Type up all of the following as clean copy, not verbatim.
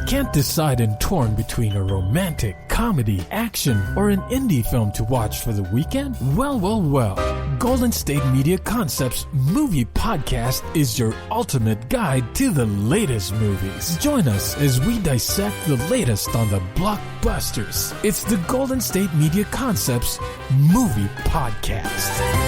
Can't decide and torn between a romantic, comedy, action, or an indie film to watch for the weekend? Well. Golden State Media Concepts Movie Podcast is your ultimate guide to the latest movies. Join us as we dissect the latest on the blockbusters. It's the Golden State Media Concepts Movie Podcast.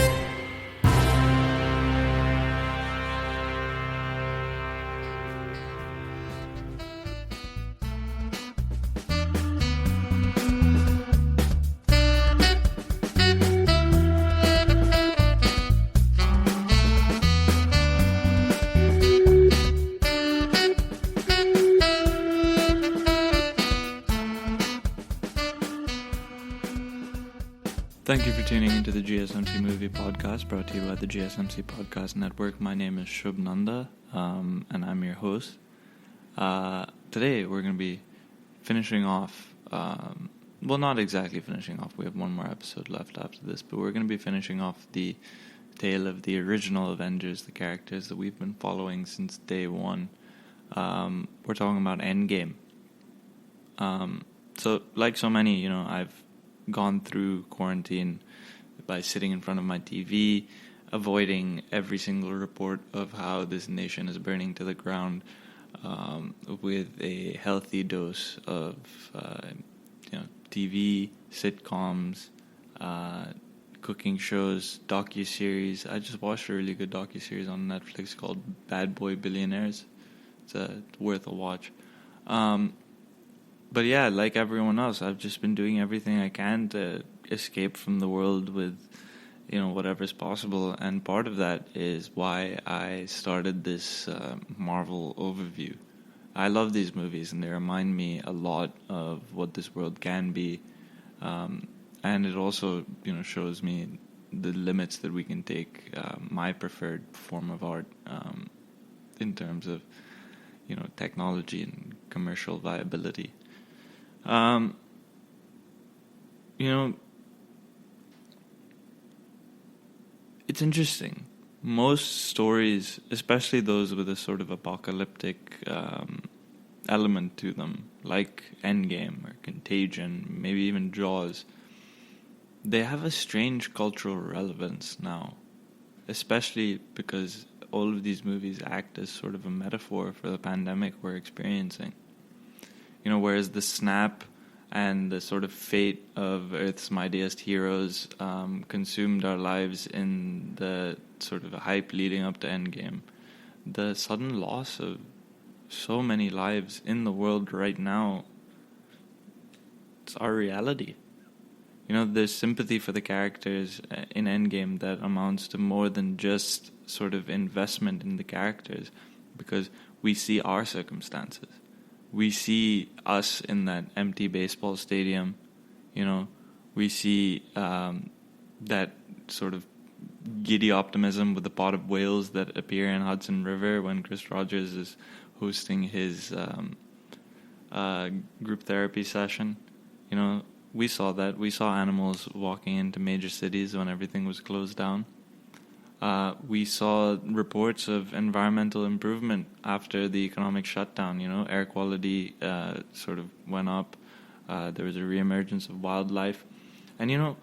Thank you for tuning into the GSMC Movie Podcast, brought to you by the GSMC Podcast Network. My name is Shubh Nanda, and I'm your host. Today we're going to be finishing off, well, not exactly finishing off, we have one more episode left after this, but we're going to be finishing off the tale of the original Avengers, the characters that we've been following since day one. We're talking about Endgame. So, like so many, I've gone through quarantine by sitting in front of my TV, avoiding every single report of how this nation is burning to the ground, with a healthy dose of TV, sitcoms, cooking shows, docuseries. I just watched a really good docuseries on Netflix called Bad Boy Billionaires. It's worth a watch. But yeah, like everyone else, I've just been doing everything I can to escape from the world with, whatever's possible. And part of that is why I started this Marvel overview. I love these movies, and they remind me a lot of what this world can be. And it also, shows me the limits that we can take, my preferred form of art, in terms of, technology and commercial viability. It's interesting. Most stories, especially those with a sort of apocalyptic element to them, like Endgame or Contagion, maybe even Jaws, they have a strange cultural relevance now, especially because all of these movies act as sort of a metaphor for the pandemic we're experiencing. Whereas the snap and the sort of fate of Earth's mightiest heroes consumed our lives in the sort of hype leading up to Endgame, the sudden loss of so many lives in the world right now, it's our reality. There's sympathy for the characters in Endgame that amounts to more than just sort of investment in the characters, because we see our circumstances. We see us in that empty baseball stadium, we see that sort of giddy optimism with the pot of whales that appear in Hudson River when Chris Rogers is hosting his group therapy session. We saw that. We saw animals walking into major cities when everything was closed down. We saw reports of environmental improvement after the economic shutdown. Air quality sort of went up. There was a reemergence of wildlife. And,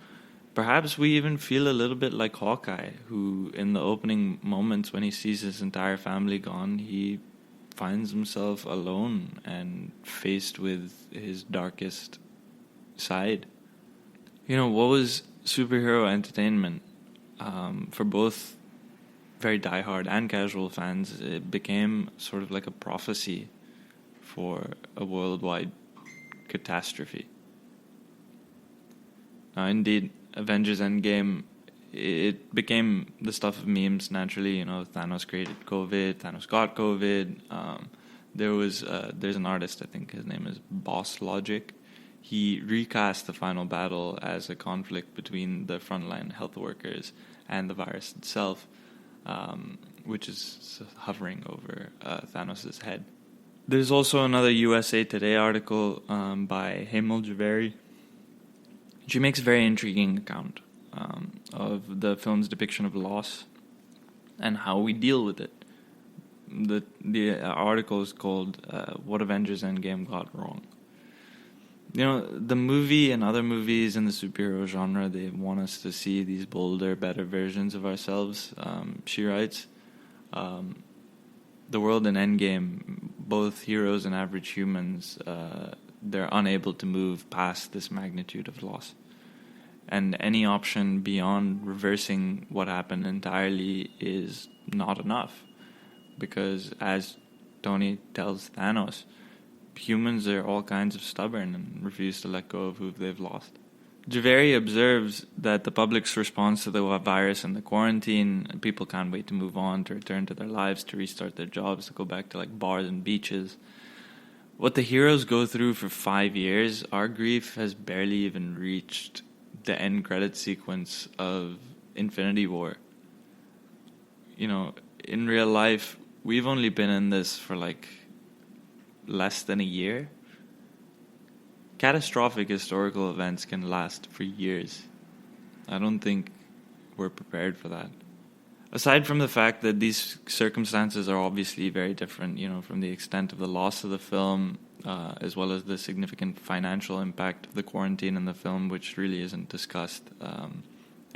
perhaps we even feel a little bit like Hawkeye, who in the opening moments when he sees his entire family gone, he finds himself alone and faced with his darkest side. What was superhero entertainment? For both very diehard and casual fans, it became sort of like a prophecy for a worldwide catastrophe. Now, indeed, Avengers Endgame, it became the stuff of memes naturally. Thanos created COVID, Thanos got COVID. There's an artist, I think his name is Boss Logic. He recast the final battle as a conflict between the frontline health workers and the virus itself, which is hovering over Thanos' head. There's also another USA Today article by Hemal Javeri. She makes a very intriguing account of the film's depiction of loss and how we deal with it. the article is called "What Avengers Endgame Got Wrong." You know, the movie and other movies in the superhero genre, they want us to see these bolder, better versions of ourselves. She writes, the world in Endgame, both heroes and average humans, they're unable to move past this magnitude of loss. And any option beyond reversing what happened entirely is not enough. Because as Tony tells Thanos, humans are all kinds of stubborn and refuse to let go of who they've lost. Javeri observes that the public's response to the virus and the quarantine, people can't wait to move on, to return to their lives, to restart their jobs, to go back to like bars and beaches. What the heroes go through for 5 years, our grief has barely even reached the end credit sequence of Infinity War. You know, in real life, we've only been in this for like less than a year. Catastrophic historical events can last for years. I don't think we're prepared for that. Aside from the fact that these circumstances are obviously very different, you know, from the extent of the loss of the film, as well as the significant financial impact of the quarantine in the film, which really isn't discussed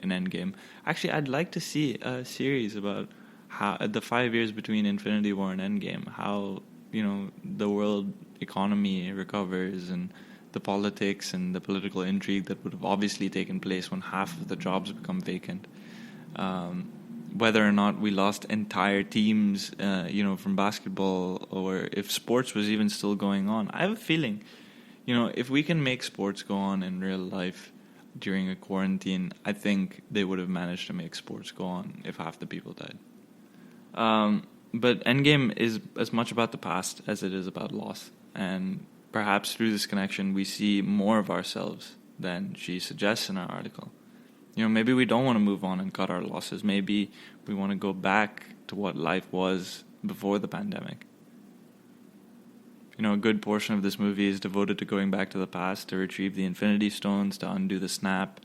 in Endgame. Actually, I'd like to see a series about how the 5 years between Infinity War and Endgame, how, you know, the world economy recovers and the politics and the political intrigue that would have obviously taken place when half of the jobs become vacant. Whether or not we lost entire teams, you know, from basketball, or if sports was even still going on. I have a feeling, you know, if we can make sports go on in real life during a quarantine, I think they would have managed to make sports go on if half the people died. But Endgame is as much about the past as it is about loss. And perhaps through this connection, we see more of ourselves than she suggests in our article. You know, maybe we don't want to move on and cut our losses. Maybe we want to go back to what life was before the pandemic. You know, a good portion of this movie is devoted to going back to the past, to retrieve the Infinity Stones, to undo the snap.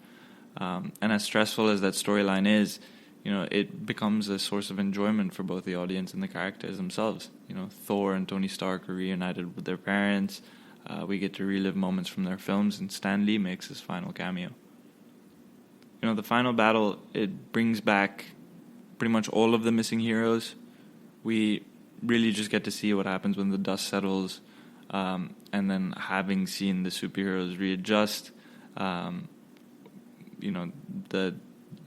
And as stressful as that storyline is, you know, it becomes a source of enjoyment for both the audience and the characters themselves. You know, Thor and Tony Stark are reunited with their parents. We get to relive moments from their films, and Stan Lee makes his final cameo. You know, the final battle, it brings back pretty much all of the missing heroes. We really just get to see what happens when the dust settles, and then having seen the superheroes readjust, you know, the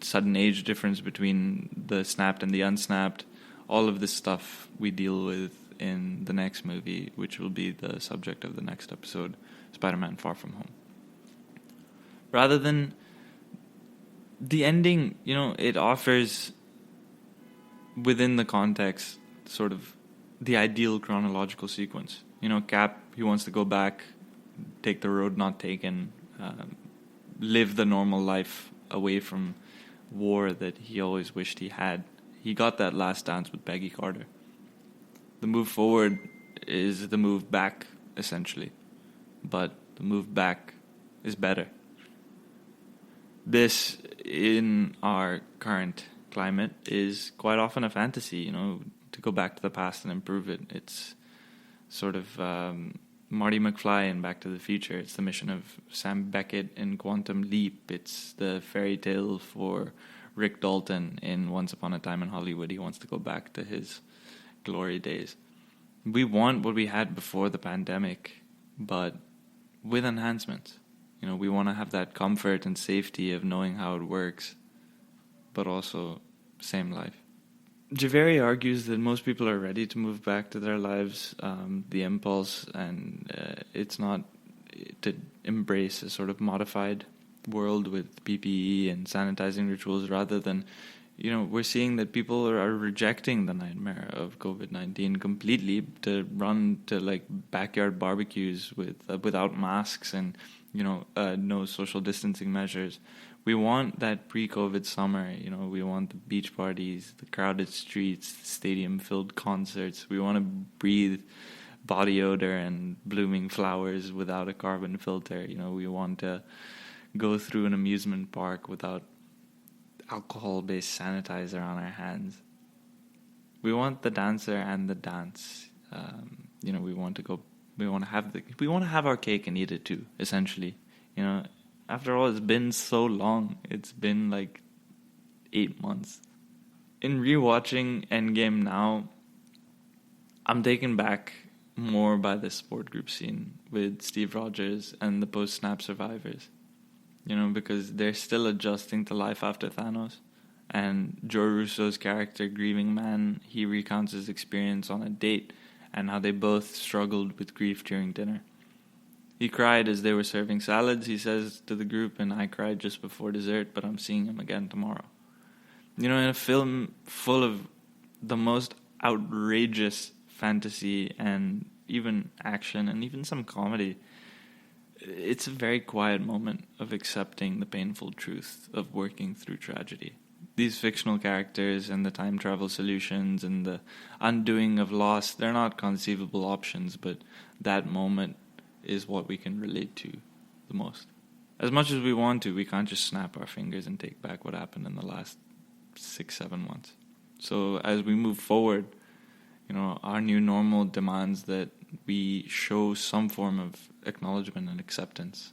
sudden age difference between the snapped and the unsnapped, all of this stuff we deal with in the next movie, which will be the subject of the next episode, Spider-Man Far From Home. Rather than the ending, you know, it offers within the context sort of the ideal chronological sequence. You know, Cap, he wants to go back, take the road not taken, live the normal life away from war that he always wished he had. He got that last dance with Peggy Carter. The move forward is the move back, essentially. But the move back is better. This, in our current climate, is quite often a fantasy, you know, to go back to the past and improve it. It's sort of Marty McFly in Back to the Future. It's the mission of Sam Beckett in Quantum Leap. It's the fairy tale for Rick Dalton in Once Upon a Time in Hollywood. He wants to go back to his glory days. We want what we had before the pandemic, but with enhancements. You know, we want to have that comfort and safety of knowing how it works, but also same life. Javeri argues that most people are ready to move back to their lives, the impulse, and it's not to embrace a sort of modified world with PPE and sanitizing rituals, rather than, you know, we're seeing that people are rejecting the nightmare of COVID-19 completely to run to like backyard barbecues without masks and, you know, no social distancing measures. We want that pre-COVID summer, you know, we want the beach parties, the crowded streets, the stadium-filled concerts. We want to breathe body odor and blooming flowers without a carbon filter. You know, we want to go through an amusement park without alcohol-based sanitizer on our hands. We want the dancer and the dance. We want to have our cake and eat it too, essentially. After all, it's been so long. It's been like 8 months. In rewatching Endgame now, I'm taken back more by the support group scene with Steve Rogers and the post-snap survivors. Because they're still adjusting to life after Thanos. And Joe Russo's character, Grieving Man, he recounts his experience on a date and how they both struggled with grief during dinner. He cried as they were serving salads, he says to the group, and I cried just before dessert, but I'm seeing him again tomorrow. In a film full of the most outrageous fantasy and even action and even some comedy, it's a very quiet moment of accepting the painful truth of working through tragedy. These fictional characters and the time travel solutions and the undoing of loss, they're not conceivable options, but that moment is what we can relate to the most. As much as we want to, we can't just snap our fingers and take back what happened in the last 6-7 months. So as we move forward, our new normal demands that we show some form of acknowledgement and acceptance,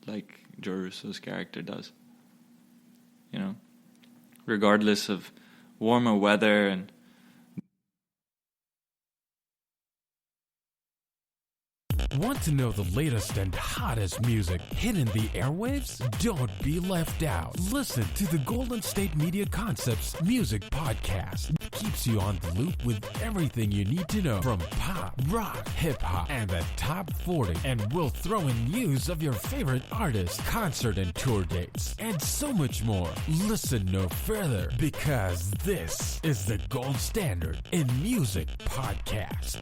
like Joe Russo's character does. Regardless of warmer weather and Want to know the latest and hottest music hitting the airwaves? Don't be left out. Listen to the Golden State Media Concepts Music Podcast. It keeps you on the loop with everything you need to know from pop, rock, hip-hop, and the top 40. And we'll throw in news of your favorite artists, concert and tour dates, and so much more. Listen no further, because this is the gold standard in music podcast.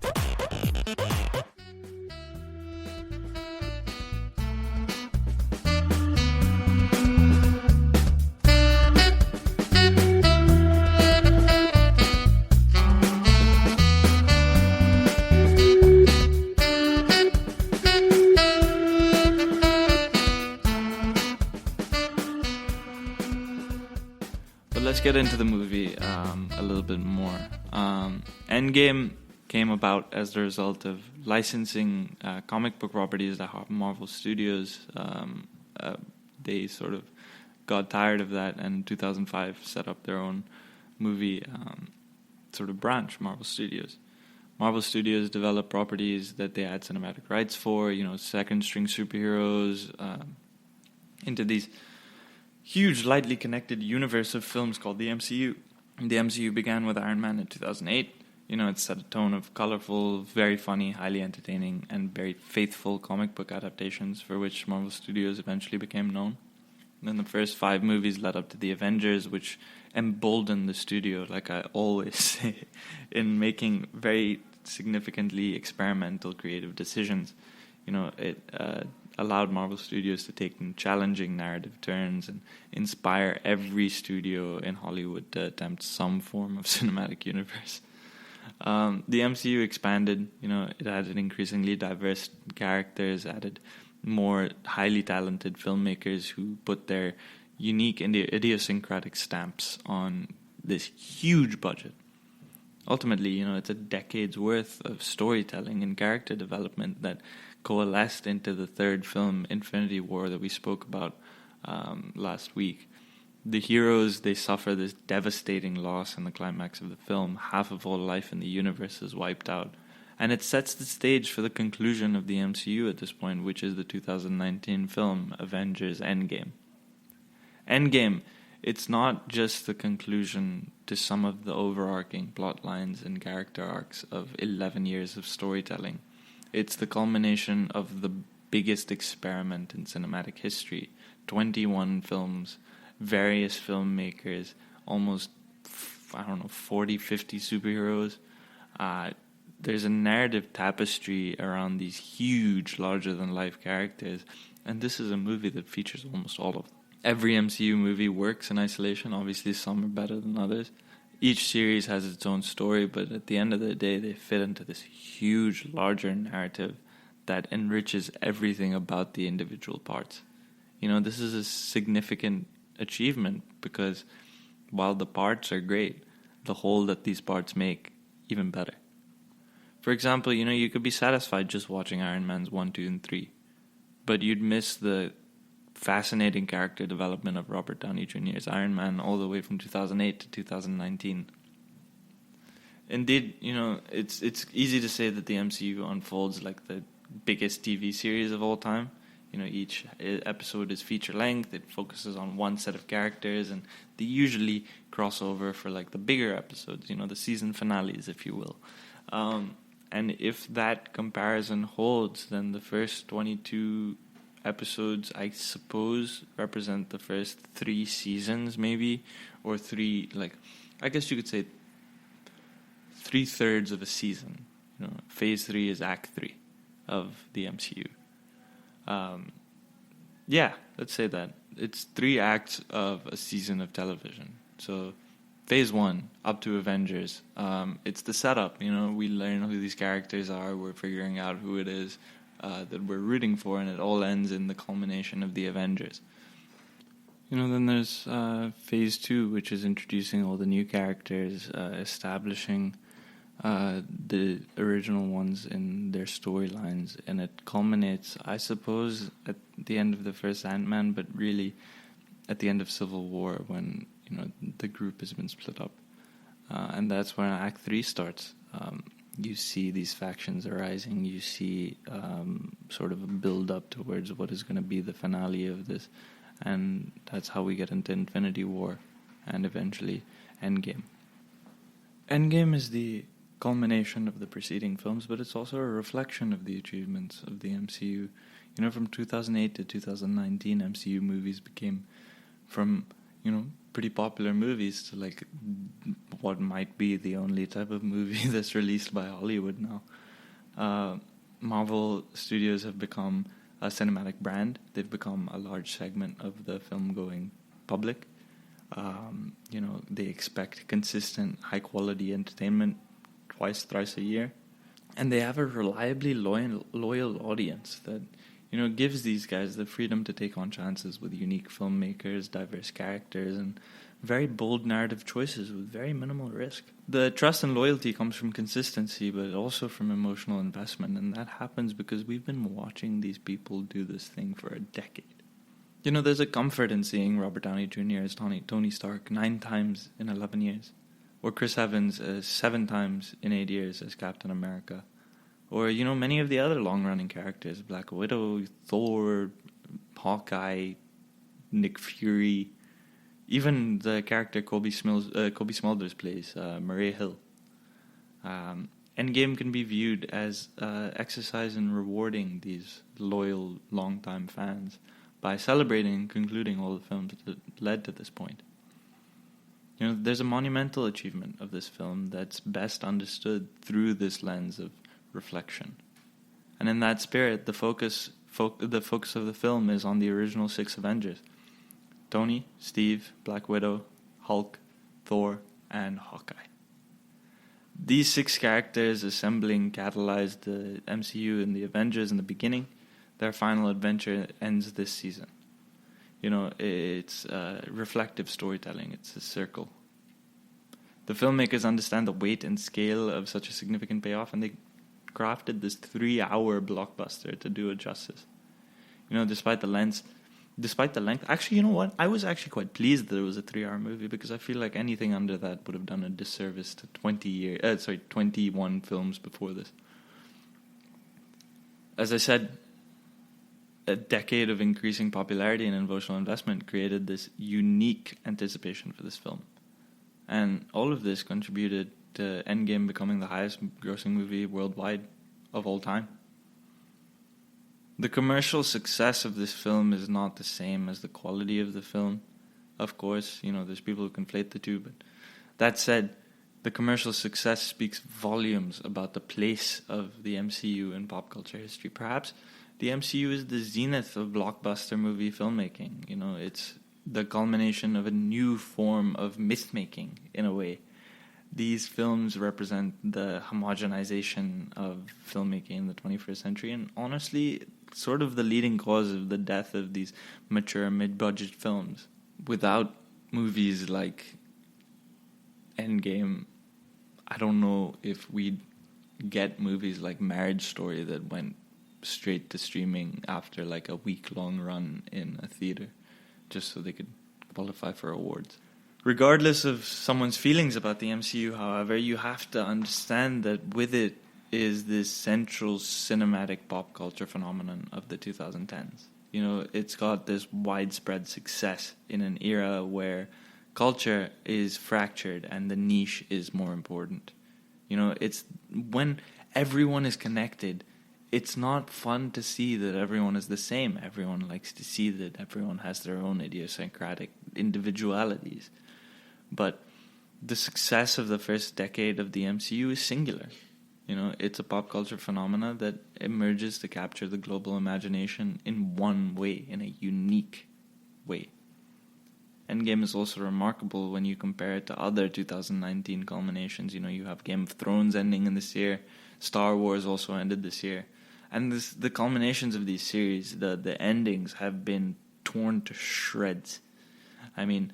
Let's get into the movie a little bit more. Endgame came about as the result of licensing comic book properties that Marvel Studios. They sort of got tired of that, and in 2005 set up their own movie sort of branch, Marvel Studios. Marvel Studios developed properties that they had cinematic rights for, second-string superheroes, into these huge, lightly connected universe of films called the MCU. The MCU began with Iron Man in 2008. It set a tone of colorful, very funny, highly entertaining, and very faithful comic book adaptations for which Marvel Studios eventually became known. And then the first 5 movies led up to the Avengers, which emboldened the studio, like I always say, in making very significantly experimental creative decisions. It allowed Marvel Studios to take challenging narrative turns and inspire every studio in Hollywood to attempt some form of cinematic universe. The MCU expanded, it added increasingly diverse characters, added more highly talented filmmakers who put their unique and idiosyncratic stamps on this huge budget. Ultimately, it's a decade's worth of storytelling and character development that coalesced into the third film, Infinity War, that we spoke about last week. The heroes, they suffer this devastating loss in the climax of the film. Half of all life in the universe is wiped out. And it sets the stage for the conclusion of the MCU at this point, which is the 2019 film, Avengers Endgame. Endgame, it's not just the conclusion to some of the overarching plot lines and character arcs of 11 years of storytelling. It's the culmination of the biggest experiment in cinematic history. 21 films, various filmmakers, almost, 40, 50 superheroes. There's a narrative tapestry around these huge, larger-than-life characters, and this is a movie that features almost all of them. Every MCU movie works in isolation. Obviously, some are better than others. Each series has its own story, but at the end of the day, they fit into this huge, larger narrative that enriches everything about the individual parts. This is a significant achievement because while the parts are great, the whole that these parts make even better. For example, you could be satisfied just watching Iron Man's 1, 2, and 3, but you'd miss the fascinating character development of Robert Downey Jr.'s Iron Man all the way from 2008 to 2019. Indeed, it's easy to say that the MCU unfolds like the biggest TV series of all time. Each episode is feature length. It focuses on one set of characters, and they usually cross over for like the bigger episodes, the season finales, if you will. And if that comparison holds, then the first 22 episodes, I suppose, represent the first 3 seasons, maybe, or 3, I guess you could say 3/3 of a season. Phase 3 is Act 3 of the MCU. Yeah, let's say that. It's 3 acts of a season of television. So, Phase 1, up to Avengers, it's the setup. We learn who these characters are, we're figuring out who it is that we're rooting for, and it all ends in the culmination of the Avengers. Then there's Phase 2, which is introducing all the new characters, establishing the original ones in their storylines, and it culminates, I suppose, at the end of the first Ant-Man, but really at the end of Civil War, when the group has been split up, and that's when Act 3 starts. You see these factions arising, you see sort of a build-up towards what is going to be the finale of this, and that's how we get into Infinity War, and eventually Endgame. Endgame is the culmination of the preceding films, but it's also a reflection of the achievements of the MCU. From 2008 to 2019, MCU movies became from, pretty popular movies to like what might be the only type of movie that's released by Hollywood now. Marvel Studios have become a cinematic brand. They've become a large segment of the film-going public. They expect consistent, high-quality entertainment twice, thrice a year. And they have a reliably loyal audience that, gives these guys the freedom to take on chances with unique filmmakers, diverse characters, and very bold narrative choices with very minimal risk. The trust and loyalty comes from consistency, but also from emotional investment, and that happens because we've been watching these people do this thing for a decade. There's a comfort in seeing Robert Downey Jr. as Tony Stark 9 times in 11 years, or Chris Evans as 7 times in 8 years as Captain America, or, many of the other long-running characters, Black Widow, Thor, Hawkeye, Nick Fury, even the character Kobe Smulders plays, Maria Hill. Endgame can be viewed as exercise in rewarding these loyal, long-time fans by celebrating and concluding all the films that led to this point. There's a monumental achievement of this film that's best understood through this lens of reflection. And in that spirit, the focus of the film is on the original 6 Avengers: Tony, Steve, Black Widow, Hulk, Thor, and Hawkeye. These 6 characters assembling catalyzed the MCU and the Avengers in the beginning. Their final adventure ends this season. It's reflective storytelling. It's a circle. The filmmakers understand the weight and scale of such a significant payoff, and they crafted this 3-hour blockbuster to do it justice. Despite the length. Actually, you know what? I was actually quite pleased that it was a 3-hour movie, because I feel like anything under that would have done a disservice to 21 films before this. As I said, a decade of increasing popularity and emotional investment created this unique anticipation for this film. And all of this contributed to Endgame becoming the highest grossing movie worldwide of all time. The commercial success of this film is not the same as the quality of the film. Of course, there's people who conflate the two, but that said, the commercial success speaks volumes about the place of the MCU in pop culture history. Perhaps the MCU is the zenith of blockbuster movie filmmaking. It's the culmination of a new form of myth-making, in a way. These films represent the homogenization of filmmaking in the 21st century, and honestly, sort of the leading cause of the death of these mature mid-budget films. Without movies like Endgame, I don't know if we'd get movies like Marriage Story that went straight to streaming after like a week-long run in a theater, just so they could qualify for awards. Regardless of someone's feelings about the MCU, however, you have to understand that with it is this central cinematic pop culture phenomenon of the 2010s. You know, it's got this widespread success in an era where culture is fractured and the niche is more important. You know, it's when everyone is connected, it's not fun to see that everyone is the same. Everyone likes to see that everyone has their own idiosyncratic individualities. But the success of the first decade of the MCU is singular. You know, it's a pop culture phenomena that emerges to capture the global imagination in one way, in a unique way. Endgame is also remarkable when you compare it to other 2019 culminations. You know, you have Game of Thrones ending in this year, Star Wars also ended this year. And the culminations of these series, the endings have been torn to shreds. I mean,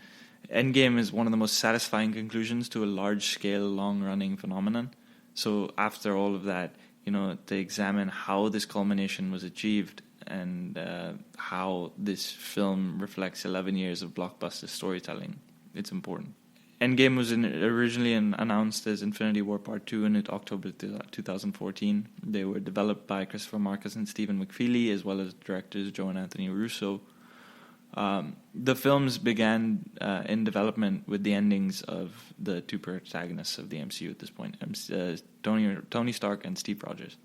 Endgame is one of the most satisfying conclusions to a large-scale, long-running phenomenon. So after all of that, you know, to examine how this culmination was achieved and how this film reflects 11 years of blockbuster storytelling, it's important. Endgame was originally announced as Infinity War Part 2 in October 2014. They were developed by Christopher Marcus and Stephen McFeely, as well as directors Joe and Anthony Russo. The films began in development with the endings of the two protagonists of the MCU at this point, Tony Stark and Steve Rogers.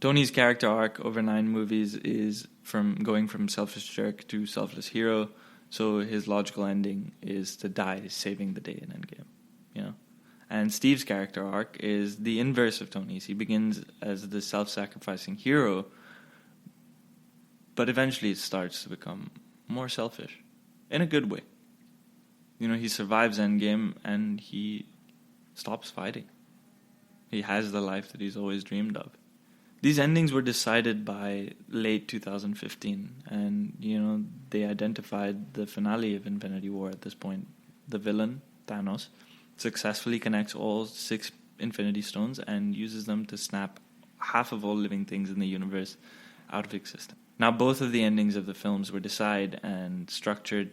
Tony's character arc over 9 movies is from going from selfish jerk to selfless hero, so his logical ending is to die saving the day in Endgame, you know. And Steve's character arc is the inverse of Tony's. He begins as the self-sacrificing hero, but eventually it starts to become more selfish, in a good way. You know, he survives Endgame and he stops fighting. He has the life that he's always dreamed of. These endings were decided by late 2015, and, you know, they identified the finale of Infinity War at this point. The villain, Thanos, successfully connects all 6 Infinity Stones and uses them to snap half of all living things in the universe out of existence. Now, both of the endings of the films were decided and structured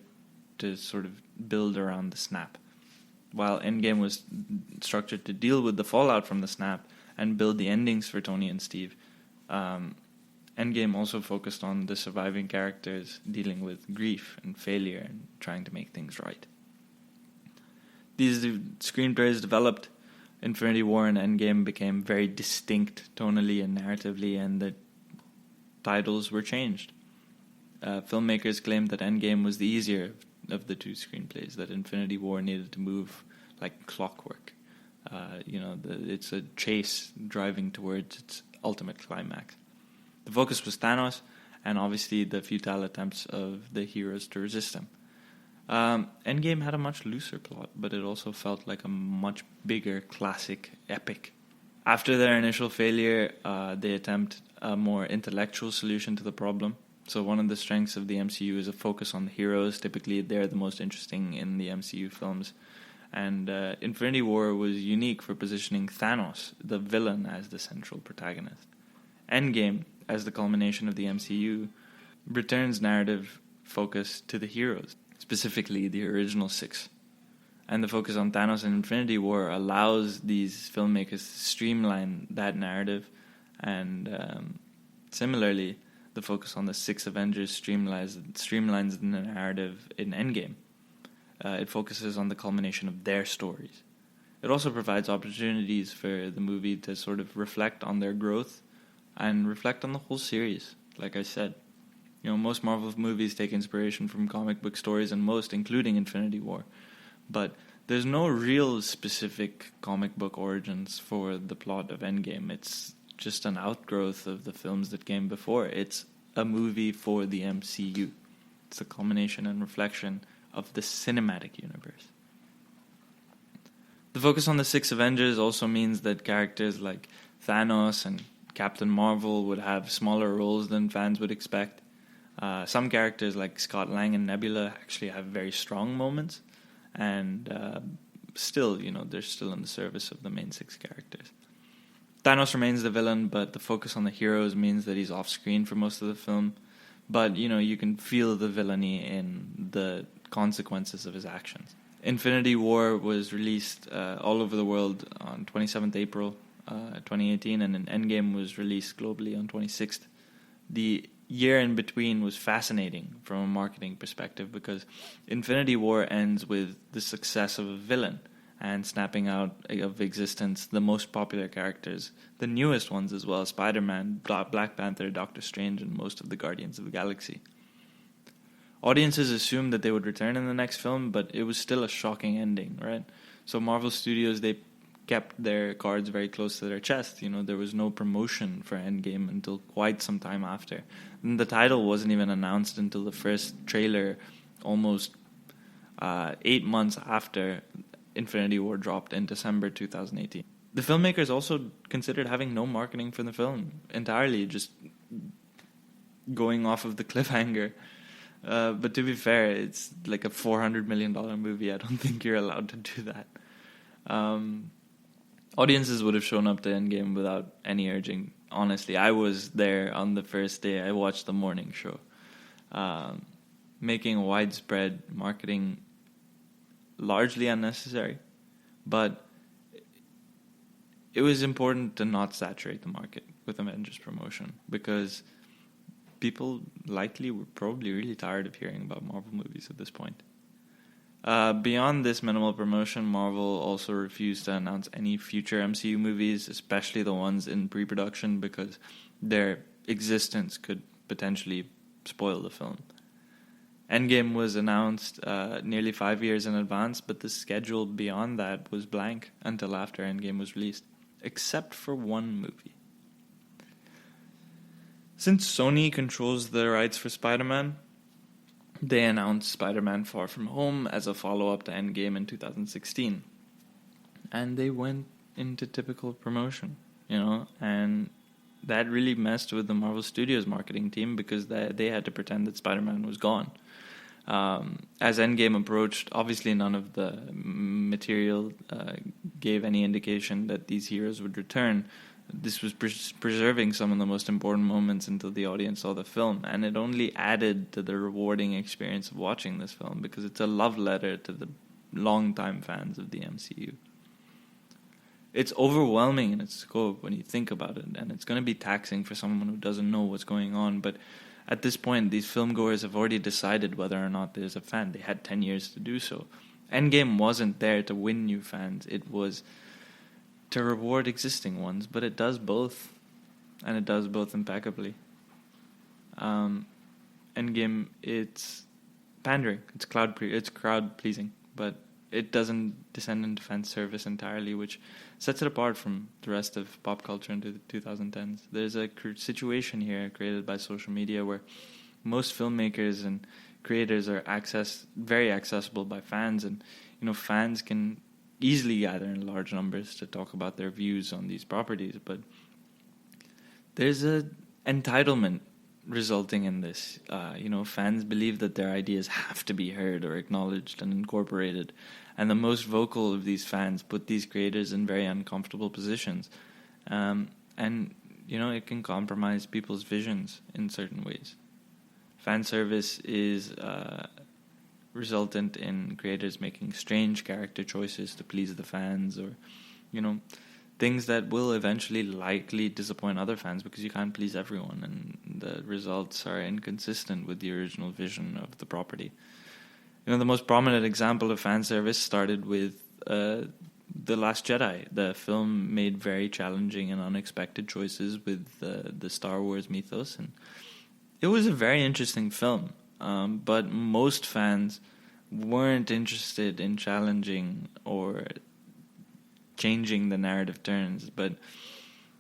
to sort of build around the snap, while Endgame was structured to deal with the fallout from the snap and build the endings for Tony and Steve. Endgame also focused on the surviving characters dealing with grief and failure and trying to make things right. These screenplays developed, Infinity War and Endgame became very distinct tonally and narratively, and the titles were changed. Filmmakers claimed that Endgame was the easier of the 2 screenplays, that Infinity War needed to move like clockwork. It's a chase driving towards its ultimate climax. The focus was Thanos, and obviously the futile attempts of the heroes to resist him. Endgame had a much looser plot, but it also felt like a much bigger classic epic. After their initial failure, they attempt a more intellectual solution to the problem. So one of the strengths of the MCU is a focus on the heroes. Typically, they're the most interesting in the MCU films. And Infinity War was unique for positioning Thanos, the villain, as the central protagonist. Endgame, as the culmination of the MCU, returns narrative focus to the heroes, specifically the original 6. And the focus on Thanos and Infinity War allows these filmmakers to streamline that narrative. And similarly, the focus on the 6 Avengers streamlines the narrative in Endgame. It focuses on the culmination of their stories. It also provides opportunities for the movie to sort of reflect on their growth and reflect on the whole series, like I said. You know, most Marvel movies take inspiration from comic book stories, and most, including Infinity War. But there's no real specific comic book origins for the plot of Endgame. It's just an outgrowth of the films that came before. It's a movie for the MCU. It's a culmination and reflection of the cinematic universe. The focus on the 6 Avengers also means that characters like Thanos and Captain Marvel would have smaller roles than fans would expect. Some characters like Scott Lang and Nebula actually have very strong moments, and still, they're still in the service of the main 6 characters. Thanos remains the villain, but the focus on the heroes means that he's off screen for most of the film. But, you can feel the villainy in the consequences of his actions. Infinity War was released all over the world on 27th April 2018, and an Endgame was released globally on 26th. The year in between was fascinating from a marketing perspective because Infinity War ends with the success of a villain and snapping out of existence the most popular characters, the newest ones as well, Spider-Man, Black Panther, Doctor Strange, and most of the Guardians of the Galaxy. Audiences assumed that they would return in the next film, but it was still a shocking ending, right? So Marvel Studios, they kept their cards very close to their chest. There was no promotion for Endgame until quite some time after. And the title wasn't even announced until the first trailer almost 8 months after Infinity War dropped in December 2018. The filmmakers also considered having no marketing for the film entirely, just going off of the cliffhanger. But to be fair, it's like a $400 million movie. I don't think you're allowed to do that. Audiences would have shown up to Endgame without any urging. Honestly, I was there on the first day. I watched the morning show. Making widespread marketing largely unnecessary, but it was important to not saturate the market with Avengers promotion because people likely were probably really tired of hearing about Marvel movies at this point. Beyond this minimal promotion, Marvel also refused to announce any future MCU movies, especially the ones in pre-production, because their existence could potentially spoil the film. Endgame was announced nearly 5 years in advance, but the schedule beyond that was blank until after Endgame was released, except for one movie. Since Sony controls the rights for Spider-Man, they announced Spider-Man Far From Home as a follow-up to Endgame in 2016. And they went into typical promotion, and that really messed with the Marvel Studios marketing team because they had to pretend that Spider-Man was gone. As Endgame approached, obviously none of the material gave any indication that these heroes would return. This was preserving some of the most important moments until the audience saw the film, and it only added to the rewarding experience of watching this film because it's a love letter to the longtime fans of the MCU. It's overwhelming in its scope when you think about it, and it's going to be taxing for someone who doesn't know what's going on, but at this point, these filmgoers have already decided whether or not there's a fan. They had 10 years to do so. Endgame wasn't there to win new fans. It was to reward existing ones, but it does both, and it does both impeccably. Endgame, it's pandering. It's crowd pleasing, but it doesn't descend into fan service entirely, which sets it apart from the rest of pop culture into the 2010s. There's a situation here created by social media where most filmmakers and creators are very accessible by fans, and fans can easily gather in large numbers to talk about their views on these properties, but there's an entitlement resulting in this. Fans believe that their ideas have to be heard or acknowledged and incorporated, and the most vocal of these fans put these creators in very uncomfortable positions, and it can compromise people's visions in certain ways. Fan service is resultant in creators making strange character choices to please the fans, or things that will eventually likely disappoint other fans because you can't please everyone, and the results are inconsistent with the original vision of the property. The most prominent example of fan service started with The Last Jedi. The film made very challenging and unexpected choices with the Star Wars mythos, and it was a very interesting film. But most fans weren't interested in challenging or changing the narrative turns,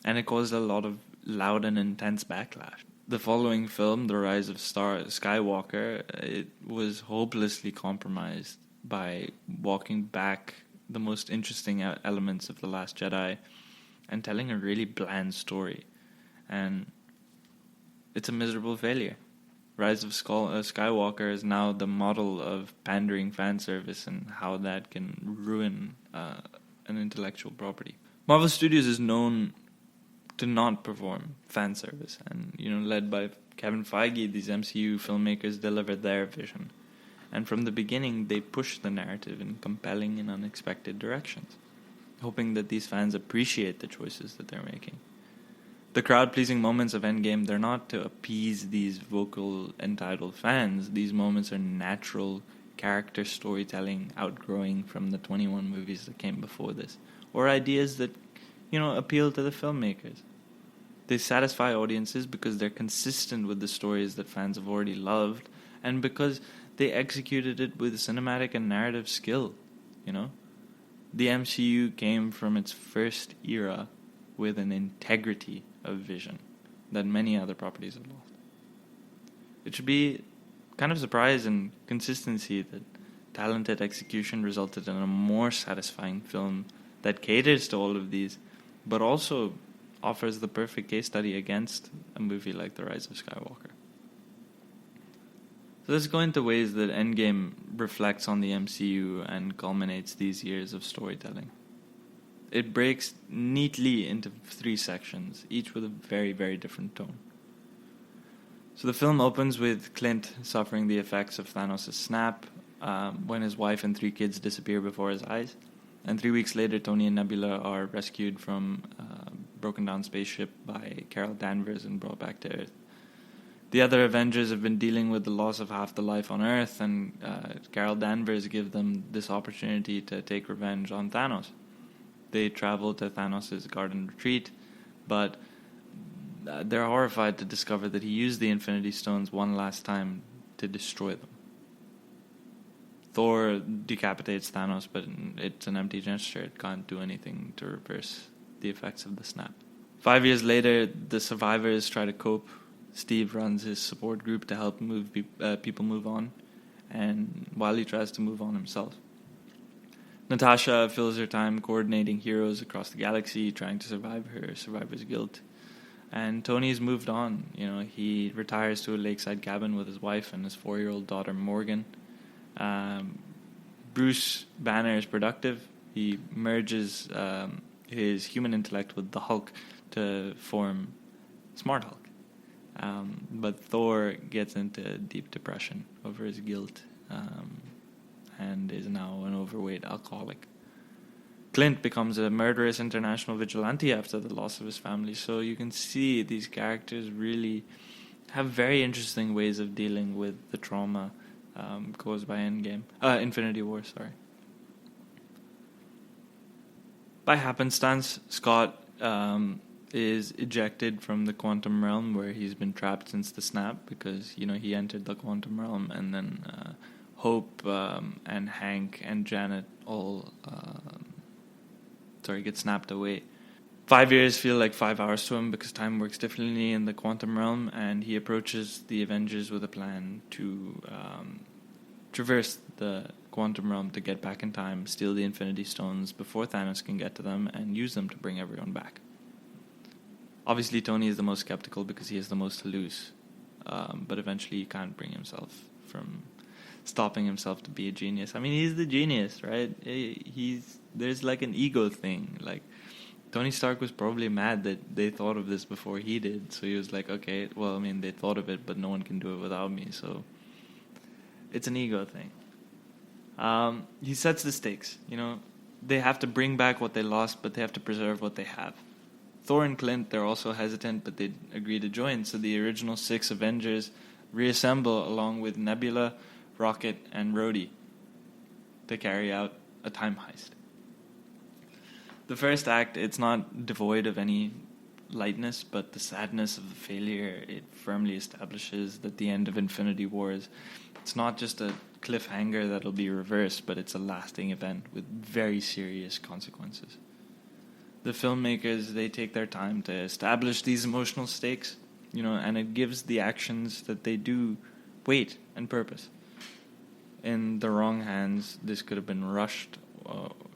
and it caused a lot of loud and intense backlash. The following film, The Rise of Skywalker, it was hopelessly compromised by walking back the most interesting elements of The Last Jedi and telling a really bland story. And it's a miserable failure, Rise of Skywalker is now the model of pandering fan service and how that can ruin an intellectual property. Marvel Studios is known to not perform fan service, and led by Kevin Feige, these MCU filmmakers deliver their vision, and from the beginning they push the narrative in compelling and unexpected directions, hoping that these fans appreciate the choices that they're making. The crowd-pleasing moments of Endgame, they're not to appease these vocal, entitled fans. These moments are natural character storytelling outgrowing from the 21 movies that came before this, or ideas that, appeal to the filmmakers. They satisfy audiences because they're consistent with the stories that fans have already loved, and because they executed it with cinematic and narrative skill, The MCU came from its first era with an integrity of vision that many other properties have lost. It should be kind of surprise and consistency that talented execution resulted in a more satisfying film that caters to all of these, but also offers the perfect case study against a movie like The Rise of Skywalker. So let's go into ways that Endgame reflects on the MCU and culminates these years of storytelling. It breaks neatly into 3 sections, each with a very, very different tone. So the film opens with Clint suffering the effects of Thanos' snap when his wife and 3 kids disappear before his eyes. And 3 weeks later, Tony and Nebula are rescued from a broken-down spaceship by Carol Danvers and brought back to Earth. The other Avengers have been dealing with the loss of half the life on Earth, and Carol Danvers gives them this opportunity to take revenge on Thanos. They travel to Thanos' garden retreat, but they're horrified to discover that he used the Infinity Stones one last time to destroy them. Thor decapitates Thanos, but it's an empty gesture. It can't do anything to reverse the effects of the snap. 5 years later, the survivors try to cope. Steve runs his support group to help people move on, and while he tries to move on himself. Natasha fills her time coordinating heroes across the galaxy, trying to survive her survivor's guilt. And Tony's moved on. He retires to a lakeside cabin with his wife and his 4-year-old daughter, Morgan. Bruce Banner is productive. He merges his human intellect with the Hulk to form Smart Hulk. But Thor gets into deep depression over his guilt and is now an overweight alcoholic. Clint becomes a murderous international vigilante after the loss of his family. So you can see these characters really have very interesting ways of dealing with the trauma caused by Infinity War. By happenstance, Scott is ejected from the quantum realm where he's been trapped since the snap, because he entered the quantum realm, and then Hope and Hank and Janet all get snapped away. 5 years feel like 5 hours to him because time works differently in the quantum realm, and he approaches the Avengers with a plan to traverse the quantum realm to get back in time, steal the Infinity Stones before Thanos can get to them, and use them to bring everyone back. Obviously, Tony is the most skeptical because he has the most to lose, but eventually he can't bring himself from stopping himself to be a genius. I mean, he's the genius, right? There's like an ego thing. Like, Tony Stark was probably mad that they thought of this before he did, so he was like, okay, well, I mean, they thought of it, but no one can do it without me, so it's an ego thing. He sets the stakes. They have to bring back what they lost, but they have to preserve what they have. Thor and Clint, they're also hesitant, but they agree to join. So the original 6 Avengers reassemble along with Nebula, Rocket, and Rhodey to carry out a time heist. The first act, it's not devoid of any lightness, but the sadness of the failure, it firmly establishes that the end of Infinity War it's not just a cliffhanger that'll be reversed, but it's a lasting event with very serious consequences. The filmmakers, they take their time to establish these emotional stakes, and it gives the actions that they do weight and purpose. In the wrong hands, this could have been rushed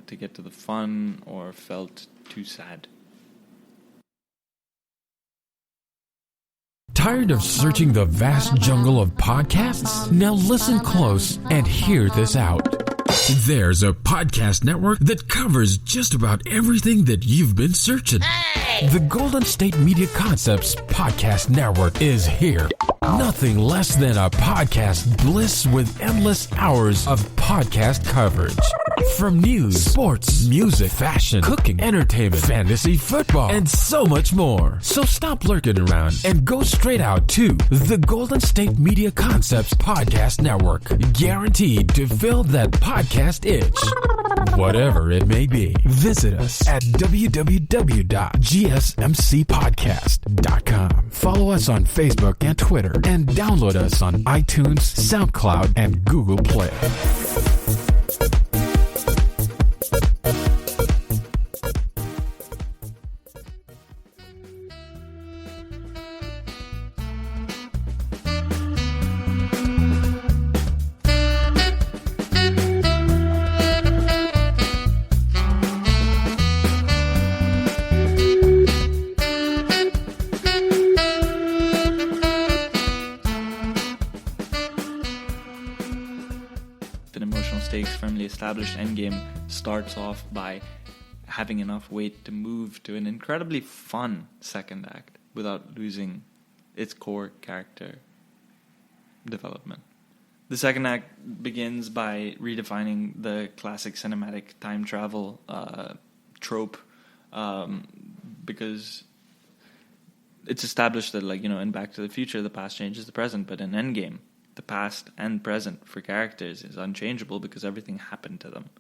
to get to the fun or felt too sad. Tired of searching the vast jungle of podcasts? Now listen close and hear this out. There's a podcast network that covers just about everything that you've been searching. Hey! The Golden State Media Concepts Podcast Network is here. Nothing less than a podcast bliss with endless hours of podcast coverage. From news, sports, music, fashion, cooking, entertainment, fantasy, football, and so much more. So stop lurking around and go straight out to the Golden State Media Concepts Podcast Network. Guaranteed to fill that podcast itch. Whatever it may be. Visit us at www.gsmcpodcast.com. Follow us on Facebook and Twitter, and download us on iTunes, SoundCloud, and Google Play. Established Endgame starts off by having enough weight to move to an incredibly fun second act without losing its core character development. The second act begins by redefining the classic cinematic time travel trope, because it's established that, in Back to the Future, the past changes the present, but in Endgame, the past and present for characters is unchangeable because everything happened to them.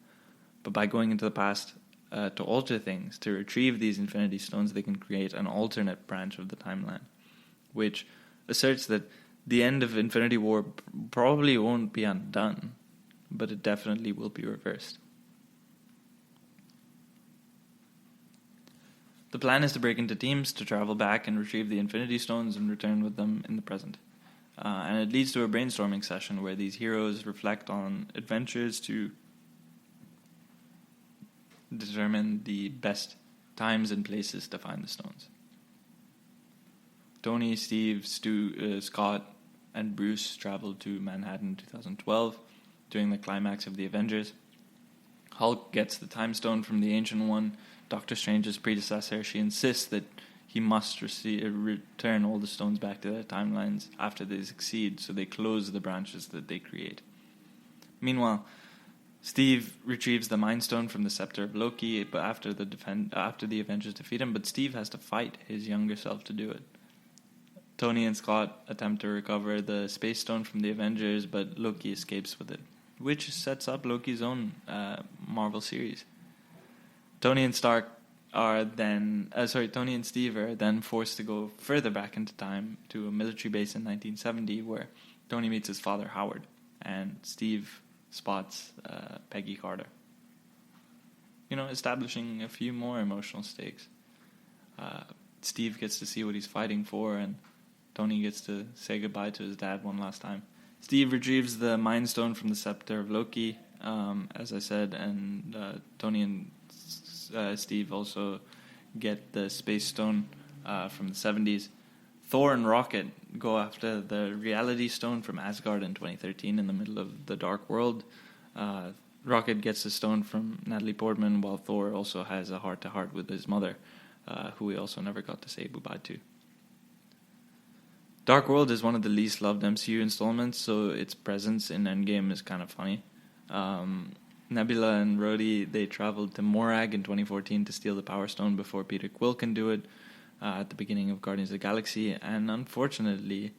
But by going into the past to alter things, to retrieve these Infinity Stones, they can create an alternate branch of the timeline, which asserts that the end of Infinity War probably won't be undone, but it definitely will be reversed. The plan is to break into teams to travel back and retrieve the Infinity Stones and return with them in the present. And it leads to a brainstorming session where these heroes reflect on adventures to determine the best times and places to find the stones. Tony, Steve, Scott, and Bruce travel to Manhattan in 2012 during the climax of the Avengers. Hulk gets the time stone from the Ancient One, Doctor Strange's predecessor. She insists that he must return all the stones back to their timelines after they succeed, so they close the branches that they create. Meanwhile, Steve retrieves the Mind Stone from the scepter of Loki, but after the Avengers defeat him, but Steve has to fight his younger self to do it. Tony and Scott attempt to recover the Space Stone from the Avengers, but Loki escapes with it, which sets up Loki's own Marvel series. Tony and Steve are then forced to go further back into time to a military base in 1970 where Tony meets his father Howard and Steve spots Peggy Carter. Establishing a few more emotional stakes. Steve gets to see what he's fighting for, and Tony gets to say goodbye to his dad one last time. Steve retrieves the Mind Stone from the scepter of Loki, as I said, and Tony and Steve also get the Space Stone from the 70s. Thor and Rocket go after the Reality Stone from Asgard in 2013 in the middle of the Dark World. Rocket gets the stone from Natalie Portman, while Thor also has a heart-to-heart with his mother, who he also never got to say goodbye to. Dark World is one of the least loved MCU installments, so its presence in Endgame is kind of funny. Nebula and Rhodey, they traveled to Morag in 2014 to steal the Power Stone before Peter Quill can do it at the beginning of Guardians of the Galaxy, and unfortunately,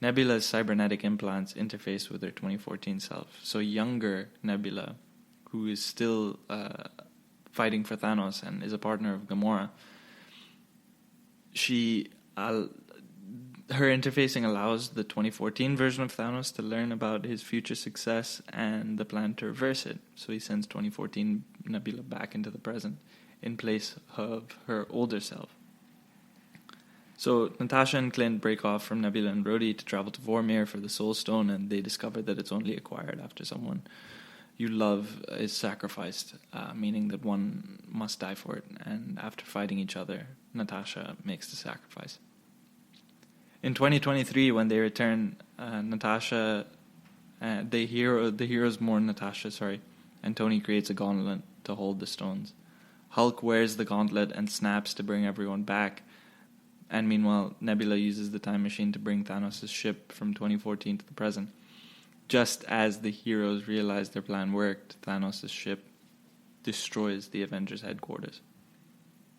Nebula's cybernetic implants interface with her 2014 self. So younger Nebula, who is still fighting for Thanos and is a partner of Gamora, her interfacing allows the 2014 version of Thanos to learn about his future success and the plan to reverse it. So he sends 2014 Nebula back into the present in place of her older self. So Natasha and Clint break off from Nebula and Rhodey to travel to Vormir for the Soul Stone, and they discover that it's only acquired after someone you love is sacrificed, meaning that one must die for it. And after fighting each other, Natasha makes the sacrifice. In 2023, when they return, Natasha, the heroes mourn Natasha, and Tony creates a gauntlet to hold the stones. Hulk wears the gauntlet and snaps to bring everyone back, and meanwhile, Nebula uses the time machine to bring Thanos' ship from 2014 to the present. Just as the heroes realize their plan worked, Thanos' ship destroys the Avengers headquarters.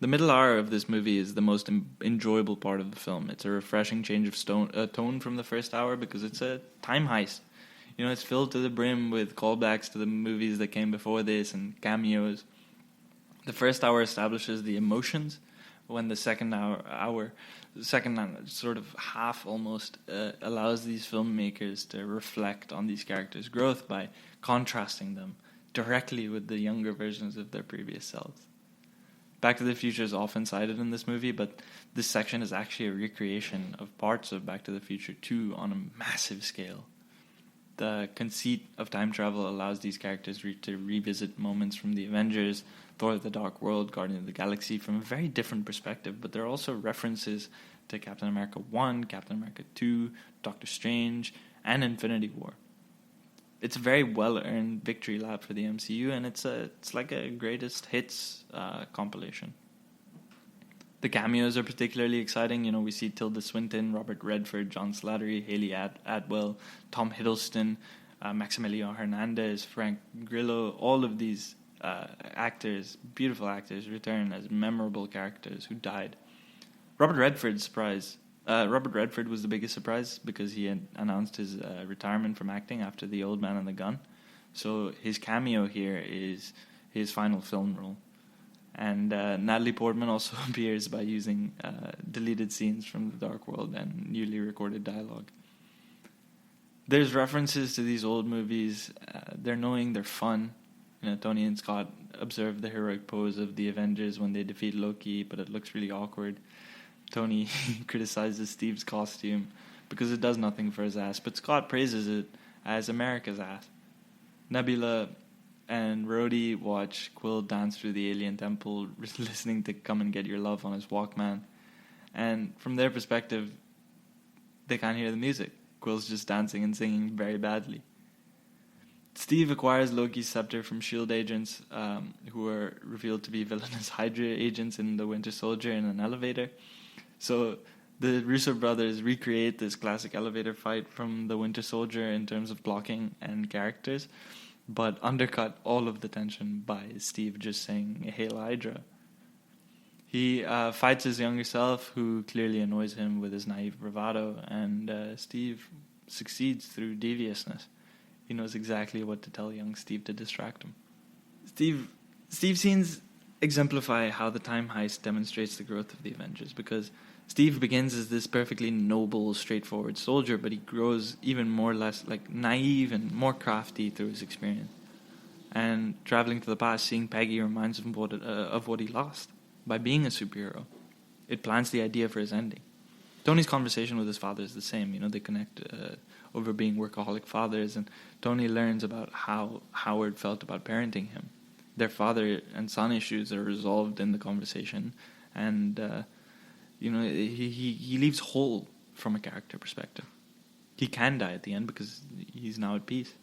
The middle hour of this movie is the most enjoyable part of the film. It's a refreshing change of tone from the first hour because it's a time heist. You know, it's filled to the brim with callbacks to the movies that came before this and cameos. The first hour establishes the emotions, when the second sort of half almost, allows these filmmakers to reflect on these characters' growth by contrasting them directly with the younger versions of their previous selves. Back to the Future is often cited in this movie, but this section is actually a recreation of parts of Back to the Future 2 on a massive scale. The conceit of time travel allows these characters to revisit moments from the Avengers, Thor: The Dark World, Guardians of the Galaxy from a very different perspective, but there are also references to Captain America 1, Captain America 2, Doctor Strange, and Infinity War. It's a very well-earned victory lap for the MCU, and it's like a greatest hits compilation. The cameos are particularly exciting. You know, we see Tilda Swinton, Robert Redford, John Slattery, Haley Atwell, Tom Hiddleston, Maximiliano Hernandez, Frank Grillo. All of these actors, beautiful actors, return as memorable characters who died. Robert Redford was the biggest surprise because he had announced his retirement from acting after The Old Man and the Gun. So his cameo here is his final film role. And Natalie Portman also appears by using deleted scenes from The Dark World and newly recorded dialogue. There's references to these old movies. They're knowing, they're fun. You know, Tony and Scott observe the heroic pose of the Avengers when they defeat Loki, but it looks really awkward. Tony criticizes Steve's costume because it does nothing for his ass, but Scott praises it as America's ass. Nebula and Rhodey watch Quill dance through the alien temple, listening to Come and Get Your Love on his Walkman. And from their perspective, they can't hear the music. Quill's just dancing and singing very badly. Steve acquires Loki's scepter from S.H.I.E.L.D. agents, who are revealed to be villainous Hydra agents in The Winter Soldier in an elevator. So the Russo brothers recreate this classic elevator fight from The Winter Soldier in terms of blocking and characters, but undercut all of the tension by Steve just saying, "Hail Hydra." He fights his younger self, who clearly annoys him with his naive bravado, and Steve succeeds through deviousness. He knows exactly what to tell young Steve to distract him. Steve scenes exemplify how the time heist demonstrates the growth of the Avengers, because Steve begins as this perfectly noble, straightforward soldier, but he grows even more less naive and more crafty through his experience. And traveling to the past, seeing Peggy reminds him of what he lost by being a superhero. It plants the idea for his ending. Tony's conversation with his father is the same. You know, they connect over being workaholic fathers, and Tony learns about how Howard felt about parenting him. Their father and son issues are resolved in the conversation, and he leaves whole from a character perspective. He can die at the end because he's now at peace.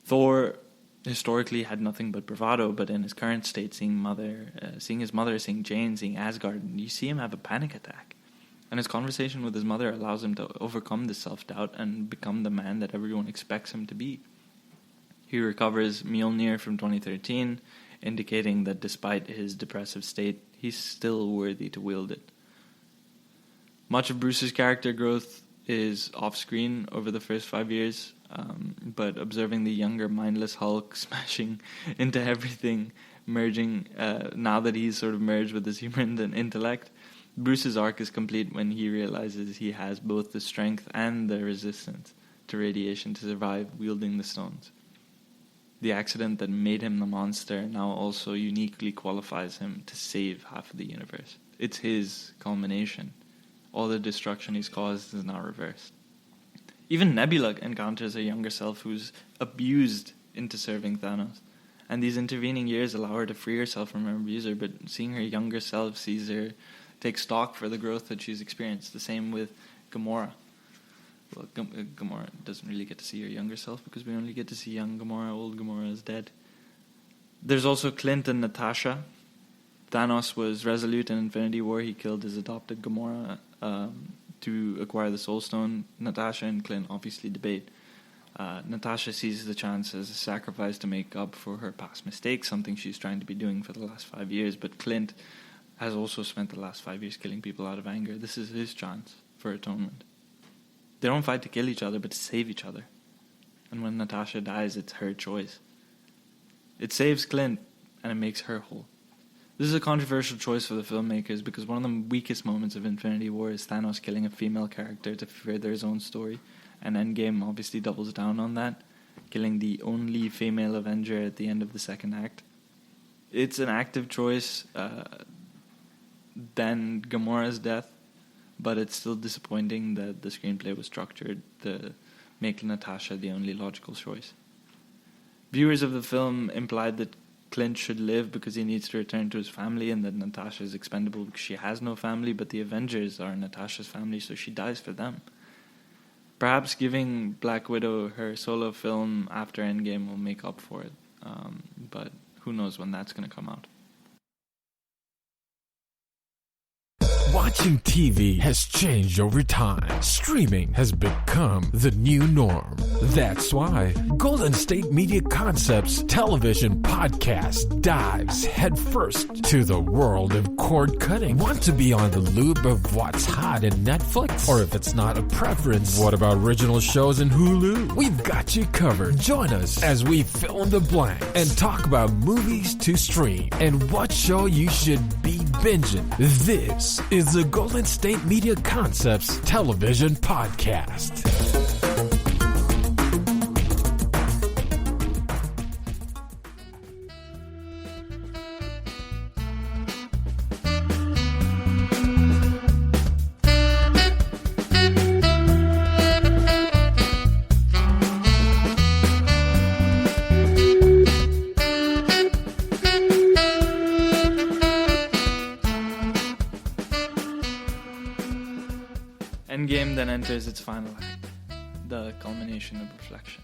Thor historically had nothing but bravado, but in his current state, seeing his mother, seeing Jane, seeing Asgard, you see him have a panic attack. And his conversation with his mother allows him to overcome this self-doubt and become the man that everyone expects him to be. He recovers Mjolnir from 2013, indicating that despite his depressive state, he's still worthy to wield it. Much of Bruce's character growth is off-screen over the first 5 years, but observing the younger, mindless Hulk smashing into everything, merging, now that he's sort of merged with his human intellect, Bruce's arc is complete when he realizes he has both the strength and the resistance to radiation to survive wielding the stones. The accident that made him the monster now also uniquely qualifies him to save half of the universe. It's his culmination. All the destruction he's caused is now reversed. Even Nebula encounters a younger self who's abused into serving Thanos. And these intervening years allow her to free herself from her abuser, but seeing her younger self sees her take stock for the growth that she's experienced. The same with Gamora. Well, Gamora doesn't really get to see her younger self because we only get to see young Gamora. Old Gamora is dead. There's also Clint and Natasha. Thanos was resolute in Infinity War. He killed his adopted Gamora to acquire the Soul Stone. Natasha and Clint obviously debate. Natasha sees the chance as a sacrifice to make up for her past mistakes, something she's trying to be doing for the last 5 years. But Clint has also spent the last 5 years killing people out of anger. This is his chance for atonement. They don't fight to kill each other, but to save each other. And when Natasha dies, it's her choice. It saves Clint, and it makes her whole. This is a controversial choice for the filmmakers because one of the weakest moments of Infinity War is Thanos killing a female character to further his own story. And Endgame obviously doubles down on that, killing the only female Avenger at the end of the second act. It's an active choice than Gamora's death, but it's still disappointing that the screenplay was structured to make Natasha the only logical choice. Viewers of the film implied that Clint should live because he needs to return to his family and that Natasha is expendable because she has no family, but the Avengers are Natasha's family, so she dies for them. Perhaps giving Black Widow her solo film after Endgame will make up for it, but who knows when that's going to come out. Watching TV has changed over time. Streaming has become the new norm. That's why Golden State Media Concepts television podcast dives headfirst to the world of cord cutting. Want to be on the loop of what's hot in Netflix? Or if it's not a preference, what about original shows in Hulu? We've got you covered. Join us as we fill in the blank and talk about movies to stream and what show you should be binging. This is the Golden State Media Concepts television podcast. Endgame then enters its final act, the Culmination of Reflection.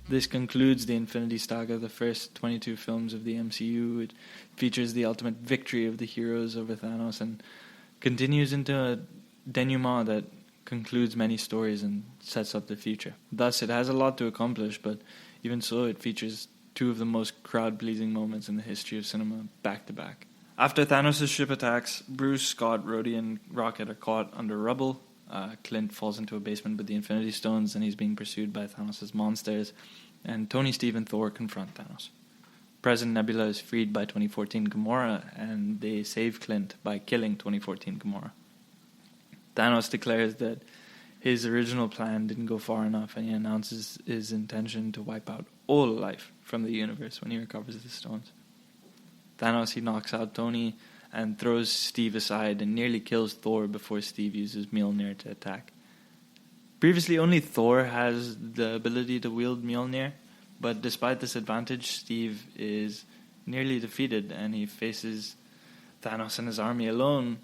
This concludes the Infinity Saga, the first 22 films of the MCU. It features the ultimate victory of the heroes over Thanos and continues into a denouement that concludes many stories and sets up the future. Thus, it has a lot to accomplish, but even so, it features two of the most crowd-pleasing moments in the history of cinema back to back. After Thanos' ship attacks, Bruce, Scott, Rhodey, and Rocket are caught under rubble. Clint falls into a basement with the Infinity Stones and he's being pursued by Thanos' monsters, and Tony, Steve, and Thor confront Thanos. President Nebula is freed by 2014 Gamora, and they save Clint by killing 2014 Gamora. Thanos declares that his original plan didn't go far enough, and he announces his intention to wipe out all life from the universe when he recovers the stones. Thanos, he knocks out Tony and throws Steve aside and nearly kills Thor before Steve uses Mjolnir to attack. Previously, only Thor has the ability to wield Mjolnir, but despite this advantage, Steve is nearly defeated and he faces Thanos and his army alone,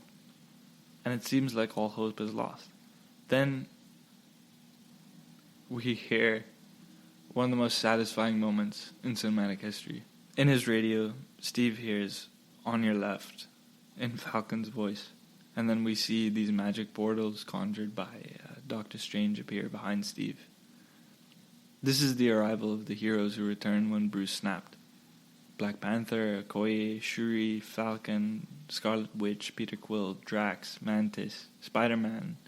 and it seems like all hope is lost. Then we hear one of the most satisfying moments in cinematic history. In his radio, Steve hears, "On your left," in Falcon's voice, and then we see these magic portals conjured by Doctor Strange appear behind Steve. This is the arrival of the heroes who returned when Bruce snapped. Black Panther, Okoye, Shuri, Falcon, Scarlet Witch, Peter Quill, Drax, Mantis, Spider-Man,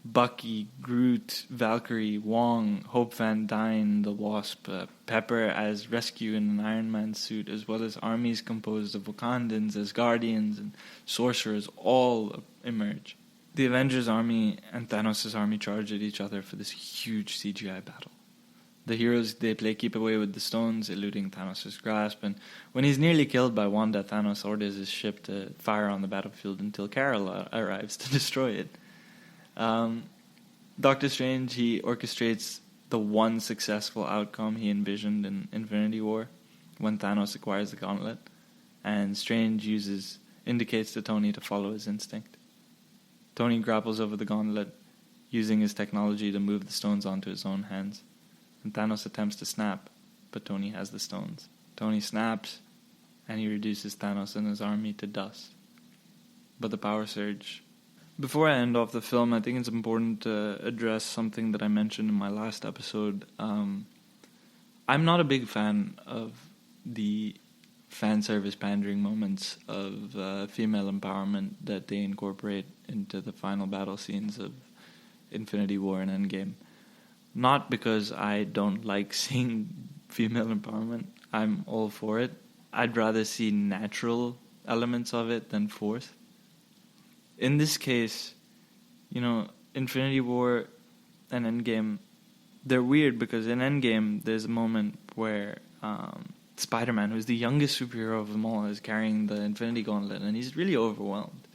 Bucky, Groot, Valkyrie, Wong, Hope Van Dyne, the Wasp, Pepper as Rescue in an Iron Man suit, as well as armies composed of Wakandans as Guardians and Sorcerers all emerge. The Avengers army and Thanos' army charge at each other for this huge CGI battle. The heroes, they play keep away with the stones, eluding Thanos' grasp, and when he's nearly killed by Wanda, Thanos orders his ship to fire on the battlefield until Carol arrives to destroy it. Doctor Strange, he orchestrates the one successful outcome he envisioned in Infinity War when Thanos acquires the gauntlet, and Strange uses indicates to Tony to follow his instinct. Tony grapples over the gauntlet, using his technology to move the stones onto his own hands. And Thanos attempts to snap, but Tony has the stones. Tony snaps, and he reduces Thanos and his army to dust. But the power surge... Before I end off the film, I think it's important to address something that I mentioned in my last episode. I'm not a big fan of the fan service pandering moments of female empowerment that they incorporate into the final battle scenes of Infinity War and Endgame. Not because I don't like seeing female empowerment. I'm all for it. I'd rather see natural elements of it than forced. In this case, Infinity War and Endgame, they're weird because in Endgame, there's a moment where Spider-Man, who's the youngest superhero of them all, is carrying the Infinity Gauntlet, and he's really overwhelmed.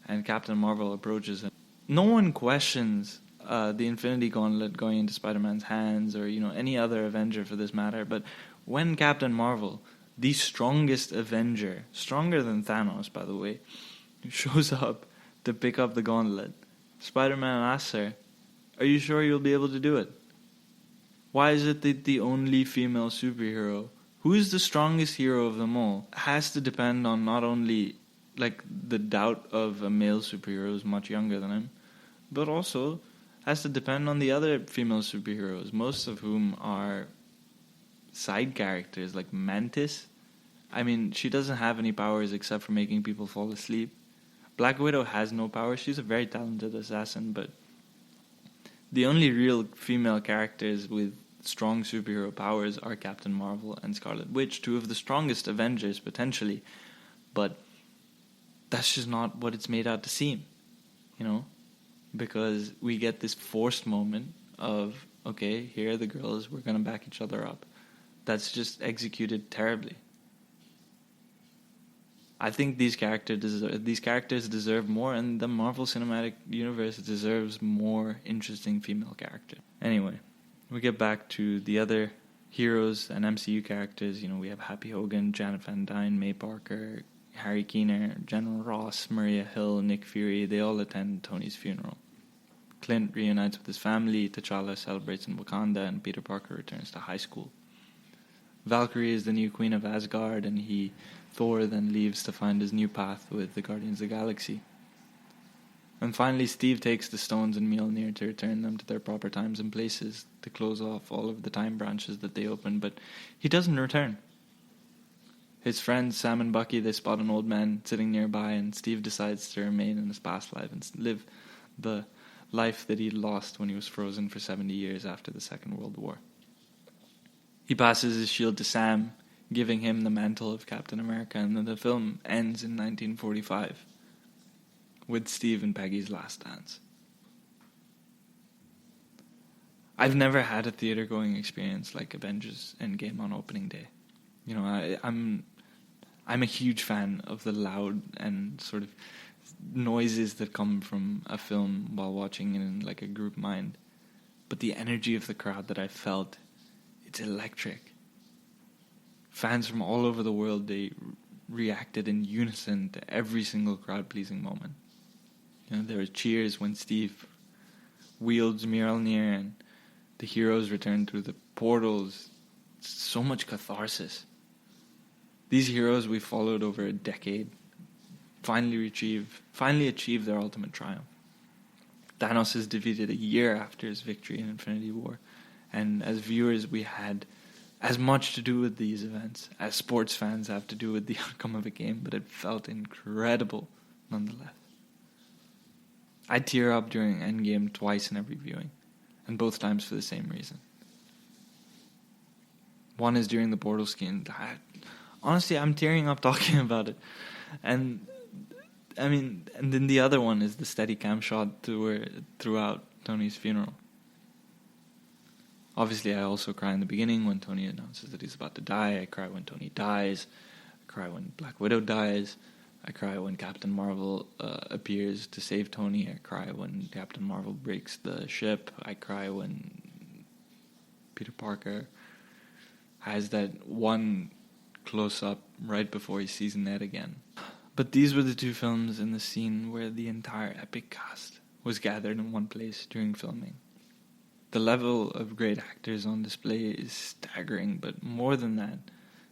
And Captain Marvel approaches him. No one questions the Infinity Gauntlet going into Spider-Man's hands, or any other Avenger for this matter. But when Captain Marvel, the strongest Avenger, stronger than Thanos, by the way, shows up to pick up the gauntlet, Spider-Man asks her, "Are you sure you'll be able to do it? Why is it that the only female superhero, who is the strongest hero of them all, has to depend on not only the doubt of a male superhero who's much younger than him, but also has to depend on the other female superheroes, most of whom are side characters like Mantis? I mean, she doesn't have any powers except for making people fall asleep. Black Widow has no powers. She's a very talented assassin, but the only real female characters with strong superhero powers are Captain Marvel and Scarlet Witch, two of the strongest Avengers, potentially. But that's just not what it's made out to seem, because we get this forced moment of, okay, here are the girls, we're going to back each other up. That's just executed terribly. I think these characters deserve more, and the Marvel Cinematic Universe deserves more interesting female characters. Anyway, we get back to the other heroes and MCU characters. We have Happy Hogan, Janet Van Dyne, May Parker, Harry Keener, General Ross, Maria Hill, Nick Fury. They all attend Tony's funeral. Clint reunites with his family, T'Challa celebrates in Wakanda, and Peter Parker returns to high school. Valkyrie is the new queen of Asgard, and Thor then leaves to find his new path with the Guardians of the Galaxy. And finally, Steve takes the stones and Mjolnir to return them to their proper times and places to close off all of the time branches that they open, but he doesn't return. His friends, Sam and Bucky, they spot an old man sitting nearby, and Steve decides to remain in his past life and live the life that he lost when he was frozen for 70 years after the Second World War. He passes his shield to Sam, giving him the mantle of Captain America, and then the film ends in 1945 with Steve and Peggy's last dance. I've never had a theater-going experience like Avengers Endgame on opening day. I'm a huge fan of the loud and sort of noises that come from a film while watching it in a group mind. But the energy of the crowd that I felt, it's electric. Fans from all over the world, they reacted in unison to every single crowd-pleasing moment. There were cheers when Steve wields Mjolnir and the heroes return through the portals. So much catharsis. These heroes we followed over a decade finally achieve their ultimate triumph. Thanos is defeated a year after his victory in Infinity War, and as viewers we had as much to do with these events as sports fans have to do with the outcome of a game, but it felt incredible nonetheless. I tear up during Endgame twice in every viewing, and both times for the same reason. One is during the portal scene. Honestly, I'm tearing up talking about it. And then the other one is the steady cam shot throughout Tony's funeral. Obviously, I also cry in the beginning when Tony announces that he's about to die. I cry when Tony dies. I cry when Black Widow dies. I cry when Captain Marvel appears to save Tony. I cry when Captain Marvel breaks the ship. I cry when Peter Parker has that one close-up right before he sees Ned again. But these were the two films in the scene where the entire epic cast was gathered in one place during filming. The level of great actors on display is staggering, but more than that,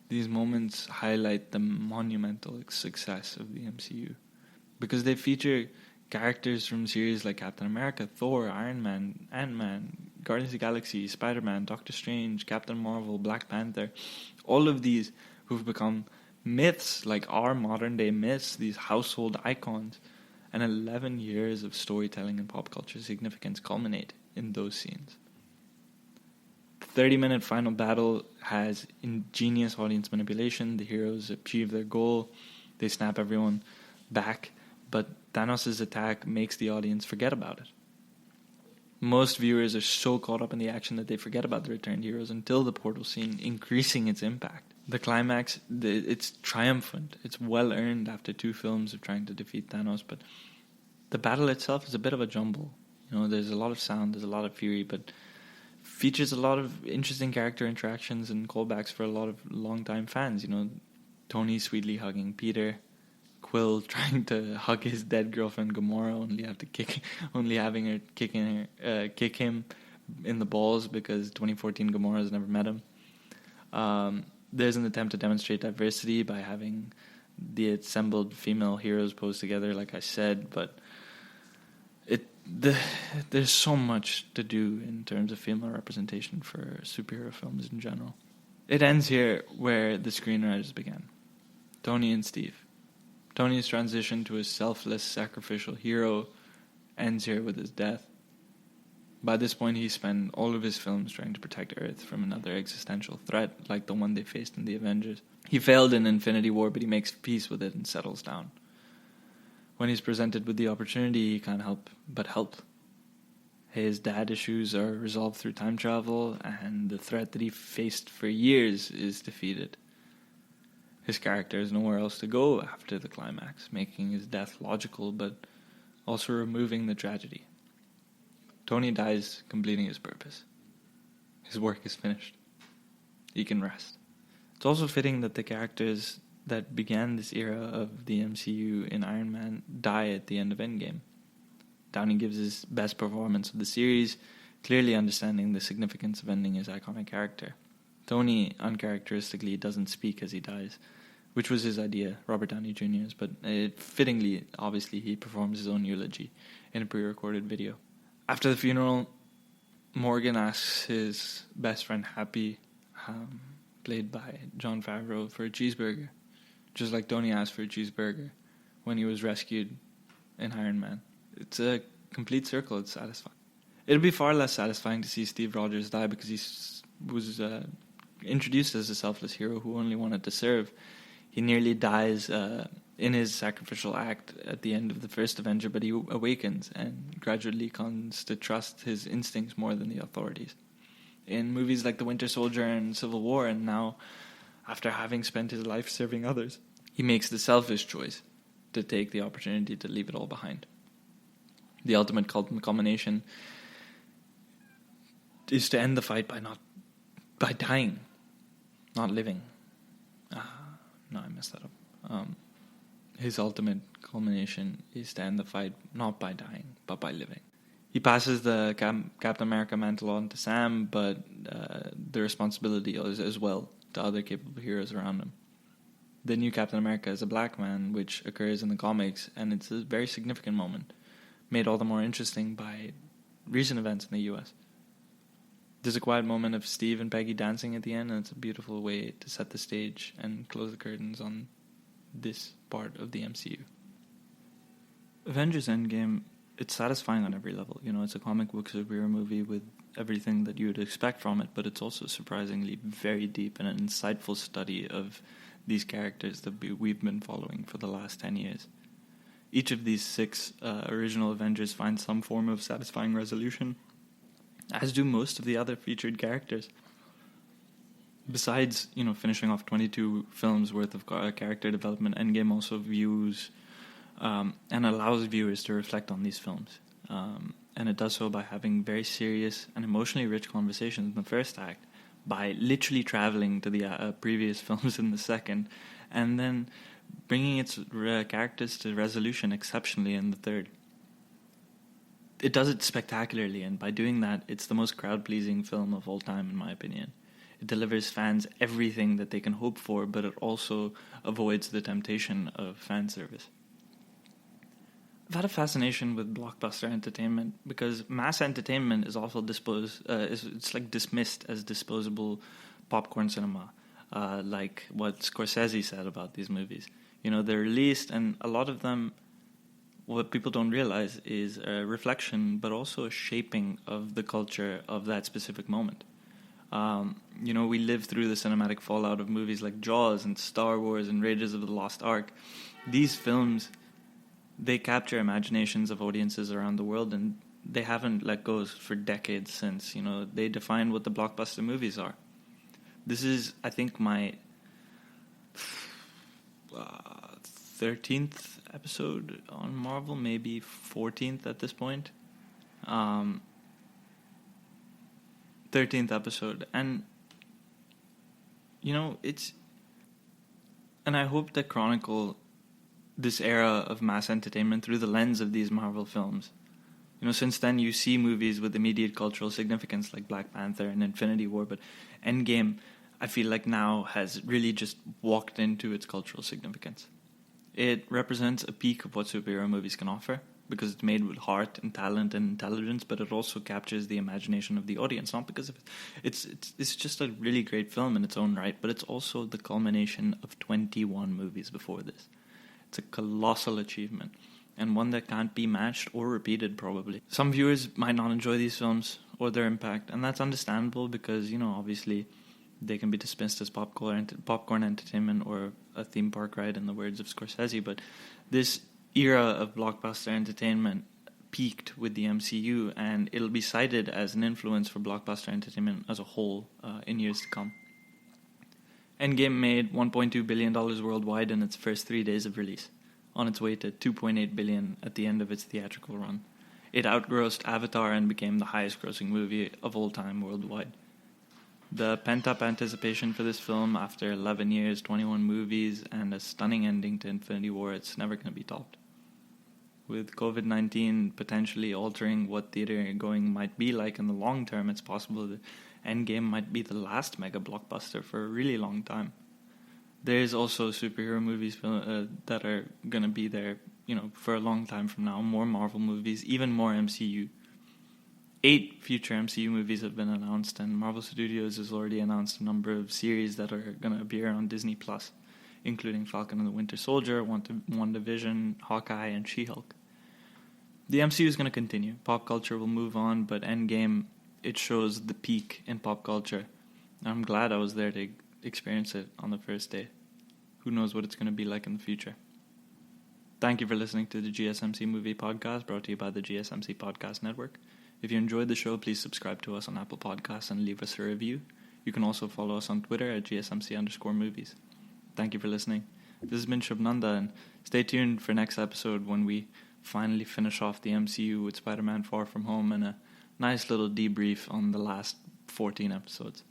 these moments highlight the monumental success of the MCU. Because they feature characters from series like Captain America, Thor, Iron Man, Ant-Man, Guardians of the Galaxy, Spider-Man, Doctor Strange, Captain Marvel, Black Panther, all of these who've become myths, like our modern day myths, these household icons, and 11 years of storytelling and pop culture significance culminate in those scenes. The 30-minute final battle has ingenious audience manipulation. The heroes achieve their goal. They snap everyone back, but Thanos' attack makes the audience forget about it. Most viewers are so caught up in the action that they forget about the returned heroes until the portal scene, increasing its impact. The climax, it's triumphant. It's well earned after 2 films of trying to defeat Thanos, but the battle itself is a bit of a jumble. There's a lot of sound, there's a lot of fury, but features a lot of interesting character interactions and callbacks for a lot of longtime fans. Tony sweetly hugging Peter, Quill trying to hug his dead girlfriend Gamora, only having her kick him in the balls because 2014 Gamora has never met him. There's an attempt to demonstrate diversity by having the assembled female heroes pose together, like I said, but there's so much to do in terms of female representation for superhero films in general. It ends here where the screenwriters began. Tony and Steve. Tony's transition to a selfless, sacrificial hero ends here with his death. By this point, he spent all of his films trying to protect Earth from another existential threat, like the one they faced in the Avengers. He failed in Infinity War, but he makes peace with it and settles down. When he's presented with the opportunity, he can't help but help. His dad issues are resolved through time travel, and the threat that he faced for years is defeated. His character has nowhere else to go after the climax, making his death logical, but also removing the tragedy. Tony dies, completing his purpose. His work is finished. He can rest. It's also fitting that the characters that began this era of the MCU in Iron Man die at the end of Endgame. Downey gives his best performance of the series, clearly understanding the significance of ending his iconic character. Tony, uncharacteristically, doesn't speak as he dies, which was his idea, Robert Downey Jr.'s, but fittingly, obviously, he performs his own eulogy in a pre-recorded video. After the funeral, Morgan asks his best friend Happy, played by Jon Favreau, for a cheeseburger, just like Tony asked for a cheeseburger when he was rescued in Iron Man. It's a complete circle. It's satisfying. It'll be far less satisfying to see Steve Rogers die because he was introduced as a selfless hero who only wanted to serve. He nearly dies in his sacrificial act at the end of the first Avenger, but he awakens and gradually comes to trust his instincts more than the authorities. In movies like The Winter Soldier and Civil War, and now, after having spent his life serving others, he makes the selfish choice to take the opportunity to leave it all behind. The ultimate culmination is to end the fight by dying, not living. No, I messed that up. His ultimate culmination is to end the fight not by dying, but by living. He passes the Captain America mantle on to Sam, but the responsibility is as well to other capable heroes around him. The new Captain America is a black man, which occurs in the comics, and it's a very significant moment, made all the more interesting by recent events in the US. There's a quiet moment of Steve and Peggy dancing at the end, and it's a beautiful way to set the stage and close the curtains on this part of the MCU. Avengers Endgame, it's satisfying on every level. It's a comic book superhero movie with everything that you would expect from it, but it's also surprisingly very deep and an insightful study of these characters that we've been following for the last 10 years. Each of these 6 original Avengers finds some form of satisfying resolution, as do most of the other featured characters. Besides, finishing off 22 films worth of character development, Endgame also views and allows viewers to reflect on these films. And it does so by having very serious and emotionally rich conversations in the first act, by literally traveling to the previous films in the second, and then bringing its characters to resolution exceptionally in the third. It does it spectacularly, and by doing that, it's the most crowd-pleasing film of all time, in my opinion. It delivers fans everything that they can hope for, but it also avoids the temptation of fan service. I've had a fascination with blockbuster entertainment because mass entertainment is also it's like dismissed as disposable popcorn cinema, like what Scorsese said about these movies. You know, they're released, and a lot of them, what people don't realize is a reflection, but also a shaping of the culture of that specific moment. You know, we lived through the cinematic fallout of movies like Jaws and Star Wars and Raiders of the Lost Ark. These films, they capture imaginations of audiences around the world, and they haven't let go for decades since. You know, they define what the blockbuster movies are. This is, I think, my 13th episode on Marvel, maybe 14th at this point. 13th episode, and you know, and I hope that chronicle this era of mass entertainment through the lens of these Marvel films. You know, since then you see movies with immediate cultural significance like Black Panther and Infinity War, but Endgame, I feel like now has really just walked into its cultural significance. It represents a peak of what superhero movies can offer, because it's made with heart and talent and intelligence, but it also captures the imagination of the audience, not because of it. It's just a really great film in its own right, but it's also the culmination of 21 movies before this. It's a colossal achievement, and one that can't be matched or repeated, probably. Some viewers might not enjoy these films or their impact, and that's understandable because, you know, obviously they can be dismissed as popcorn entertainment or a theme park ride, in the words of Scorsese, but this era of blockbuster entertainment peaked with the MCU, and it'll be cited as an influence for blockbuster entertainment as a whole in years to come. Endgame made $1.2 billion worldwide in its first 3 days of release, on its way to $2.8 billion at the end of its theatrical run. It outgrossed Avatar and became the highest-grossing movie of all time worldwide. The pent-up anticipation for this film after 11 years, 21 movies, and a stunning ending to Infinity War, it's never going to be topped. With COVID-19 potentially altering what theater going might be like in the long term, it's possible that Endgame might be the last mega blockbuster for a really long time. There's also superhero movies that are going to be there, you know, for a long time from now. More Marvel movies, even more MCU. 8 future MCU movies have been announced, and Marvel Studios has already announced a number of series that are going to appear on Disney+, including Falcon and the Winter Soldier, WandaVision, Hawkeye, and She-Hulk. The MCU is going to continue. Pop culture will move on, but Endgame, it shows the peak in pop culture. I'm glad I was there to experience it on the first day. Who knows what it's going to be like in the future. Thank you for listening to the GSMC Movie Podcast, brought to you by the GSMC Podcast Network. If you enjoyed the show, please subscribe to us on Apple Podcasts and leave us a review. You can also follow us on Twitter at GSMC_movies. Thank you for listening. This has been Shubnanda, and stay tuned for next episode when we finally finish off the MCU with Spider-Man Far From Home and a nice little debrief on the last 14 episodes.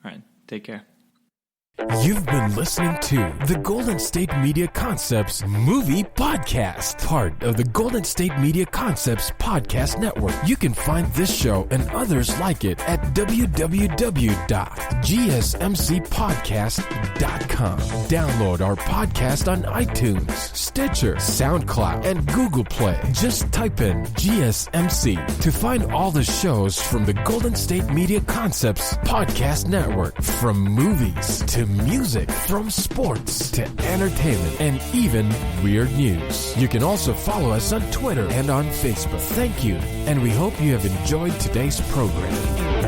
Alright, take care. You've been listening to the Golden State Media Concepts Movie Podcast, part of the Golden State Media Concepts Podcast Network. You can find this show and others like it at www.gsmcpodcast.com. Download our podcast on iTunes, Stitcher, SoundCloud, and Google Play. Just type in GSMC to find all the shows from the Golden State Media Concepts Podcast Network, from movies to music, from sports to entertainment, and even weird news. You can also follow us on Twitter and on Facebook. Thank you, and we hope you have enjoyed today's program.